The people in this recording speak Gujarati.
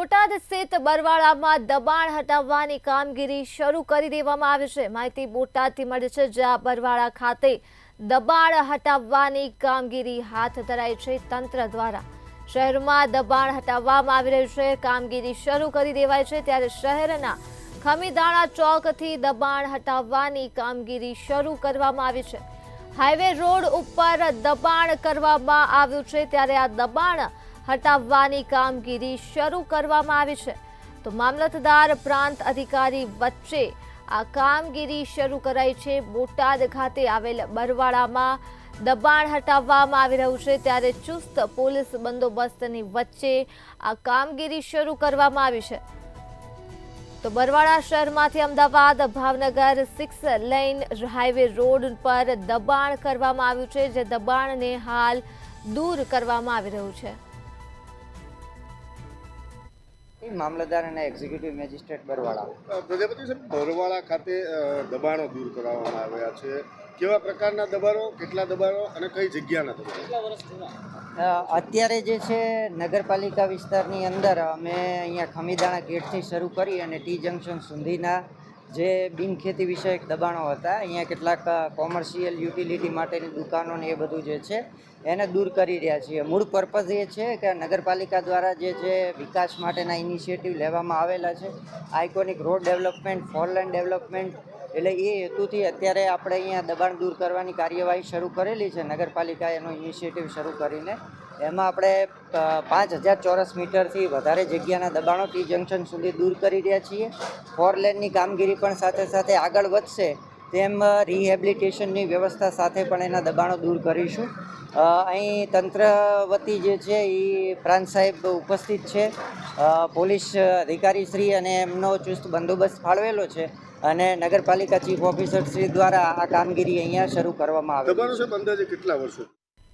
બોટાદ સ્થિત બરવાળામાં દબાણ હટાવવાની કામગીરી શરૂ કરી દેવામાં આવી છે। માહિતી બોટાદથી મળી છે, જ્યાં બરવાળા ખાતે દબાણ હટાવવાની કામગીરી હાથ ધરાઈ છે। તંત્ર દ્વારા શહેરમાં દબાણ હટાવવામાં આવી રહ્યું છે, કામગીરી શરૂ કરી દેવાઈ છે। ત્યારે શહેરના ખમીદાણા ચોકથી દબાણ હટાવવાની કામગીરી શરૂ કરવામાં આવી છે। હાઈવે રોડ ઉપર દબાણ કરવામાં આવ્યું છે, ત્યારે આ દબાણ હટાવવાની કામગીરી શરૂ કરવામાં આવી છે। તો મામલતદાર પ્રાંત અધિકારી વચ્ચે આ કામગીરી શરૂ કરાઈ છે। બોટાદ ખાતે આવેલ બરવાળામાં દબાણ હટાવવામાં આવી રહ્યું છે, ત્યારે ચુસ્ત પોલીસ બંદોબસ્તની વચ્ચે આ કામગીરી શરૂ કરવામાં આવી છે। તો બરવાળા શહેરમાંથી Ahmedabad Bhavnagar 6 lane highway road પર દબાણ કરવામાં આવ્યું છે, જે દબાણને હાલ દૂર કરવામાં આવી રહ્યું છે। મામલતદાર અને એક્ઝિક્યુટિવ મેજિસ્ટ્રેટ બરવાળા પ્રજાપતિ સાહેબ, બરવાળા ખાતે દબાણો દૂર કરવામાં આવ્યા છે। કેવા પ્રકારના દબાણો, કેટલા દબાણો અને કઈ જગ્યાના દબાણો? અત્યારે જે છે નગરપાલિકા વિસ્તારની અંદર અમે અહીંયા ખમીદાણા ગેટથી શરૂ કરી અને ટી જંકશન સુધીના જે બિનખેતી વિષયક દબાણો હતા, અહીંયા કેટલાક કોમર્શિયલ યુટિલિટી માટેની દુકાનો ને એ બધું જે છે એને દૂર કરી રહ્યા છીએ। મૂળ પર્પઝ એ છે કે નગરપાલિકા દ્વારા જે છે વિકાસ માટેના ઇનિશિયેટિવ લેવામાં આવેલા છે, iconic road development, 4 lane development, એટલે એ હેતુથી અત્યારે આપણે અહીંયા દબાણ દૂર કરવાની કાર્યવાહી શરૂ કરેલી છે। નગરપાલિકાએ એનો ઇનિશિયેટિવ શરૂ કરીને એમાં આપણે 5000 ચોરસ મીટરથી વધારે જગ્યાના દબાણો ટી જંકશન સુધી દૂર કરી રહ્યા છીએ। 4 લેનની કામગીરી પણ સાથે સાથે આગળ વધશે, તેમ રિહેબિલિટેશનની વ્યવસ્થા સાથે પણ એના દબાણો દૂર કરીશું। અહીં તંત્ર વતી જે છે એ પ્રાંત સાહેબ ઉપસ્થિત છે, પોલીસ અધિકારી શ્રી અને એમનો ચુસ્ત બંદોબસ્ત ફાળવેલો છે અને નગરપાલિકા ચીફ ઓફિસર શ્રી દ્વારા આ કામગીરી અહીંયા શરૂ કરવામાં આવે છે। દબાણો સાહેબ અંદાજે કેટલા વર્ષો?